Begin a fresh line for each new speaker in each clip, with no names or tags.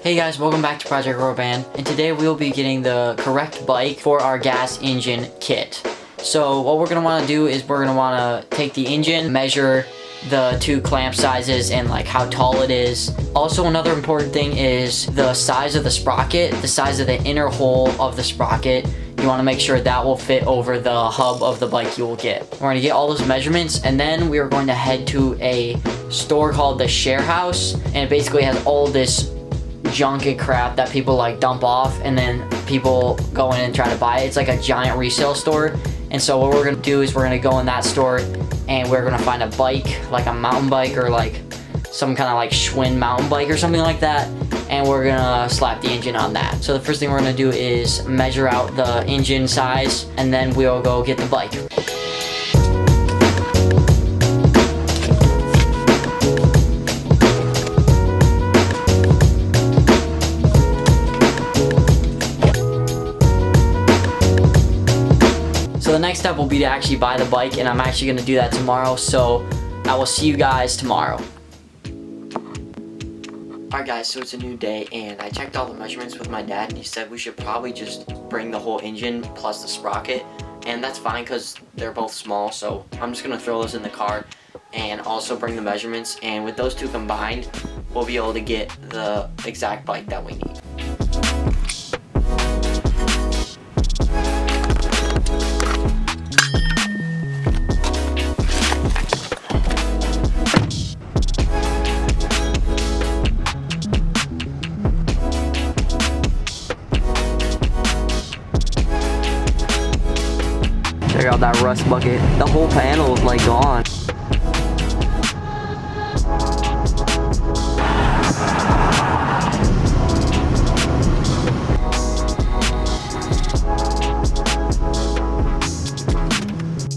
Hey guys, welcome back to Project Rubber Band, and today we will be getting the correct bike for our gas engine kit. So what we're going to want to do is we're going to want to take the engine, measure the two clamp sizes and like how tall it is. Also, another important thing is the size of the sprocket, the size of the inner hole of the sprocket. You want to make sure that will fit over the hub of the bike you will get. We're going to get all those measurements, and then we are going to head to a store called the Share House, and it basically has all this junky crap that people like dump off, and then people go in and try to buy it. It's like a giant resale store. And so what we're gonna do is we're gonna go in that store and we're gonna find a bike, like a mountain bike or like some kind of like Schwinn mountain bike or something like that, and we're gonna slap the engine on that. So the first thing we're gonna do is measure out the engine size, and then we'll go get the bike. So the next step will be to actually buy the bike, and I'm actually going to do that tomorrow, so I will see you guys tomorrow. Alright guys, so it's a new day, and I checked all the measurements with my dad, and he said we should probably just bring the whole engine plus the sprocket, and that's fine because they're both small, so I'm just going to throw those in the car and also bring the measurements, and with those two combined, we'll be able to get the exact bike that we need. Check out that rust bucket. The whole panel is like gone.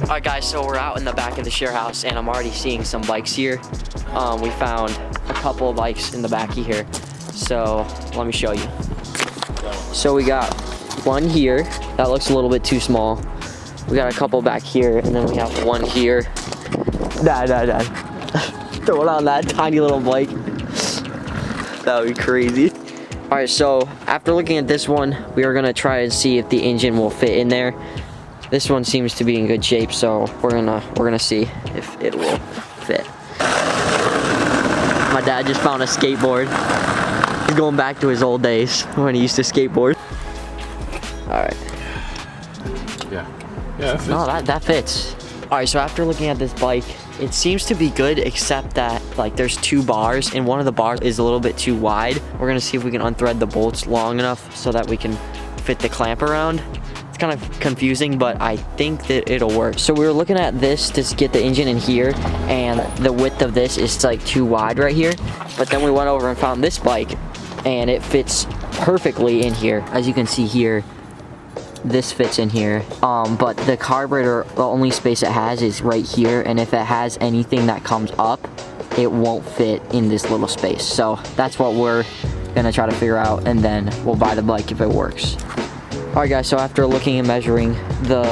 Alright guys, so we're out in the back of the Share House, and I'm already seeing some bikes here. We found a couple of bikes in the back here. So let me show you. So we got one here. That looks a little bit too small. We got a couple back here, and then we have one here. Dad. Throw it on that tiny little bike. That would be crazy. All right, so after looking at this one, we are gonna try and see if the engine will fit in there. This one seems to be in good shape, so we're gonna see if it will fit. My dad just found a skateboard. He's going back to his old days when he used to skateboard. All right. Yeah, that fits. No, that fits. All right, so after looking at this bike, it seems to be good, except that like there's two bars, and one of the bars is a little bit too wide. We're gonna see if we can unthread the bolts long enough so that we can fit the clamp around. It's kind of confusing, but I think that it'll work. So we were looking at this to get the engine in here, and the width of this is like too wide right here. But then we went over and found this bike, and it fits perfectly in here. As you can see here, this fits in here, but the carburetor, the only space it has is right here, and if it has anything that comes up, it won't fit in this little space. So that's what we're gonna try to figure out, and then we'll buy the bike if it works. Alright guys, so after looking and measuring, the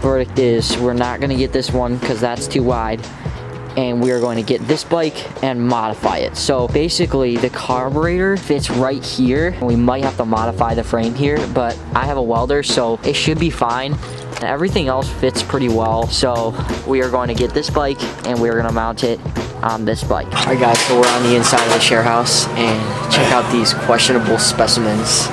verdict is we're not gonna get this one because that's too wide, and we are going to get this bike and modify it. So basically the carburetor fits right here, and we might have to modify the frame here, but I have a welder, so it should be fine, and everything else fits pretty well. So we are going to get this bike, and we're going to mount it on this bike. All right guys, so we're on the inside of the Share House, and check out these questionable specimens.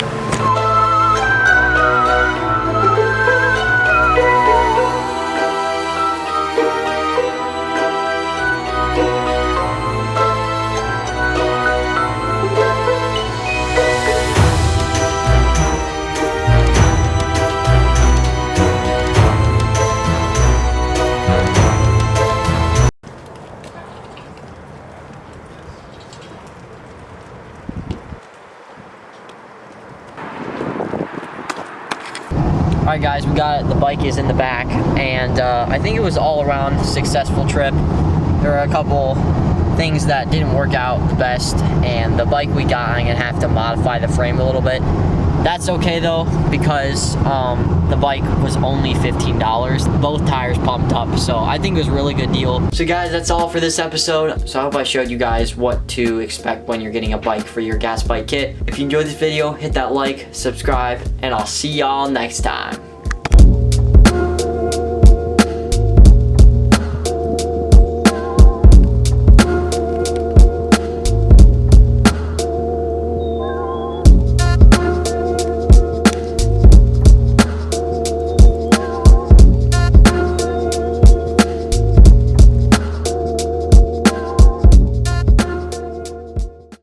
Alright guys, we got it. The bike is in the back, and I think it was all around a successful trip. There were a couple things that didn't work out the best, and the bike we got, I'm gonna have to modify the frame a little bit. That's okay though, because the bike was only $15. Both tires pumped up, so I think it was a really good deal. So guys, that's all for this episode. So I hope I showed you guys what to expect when you're getting a bike for your gas bike kit. If you enjoyed this video, hit that like, subscribe, and I'll see y'all next time.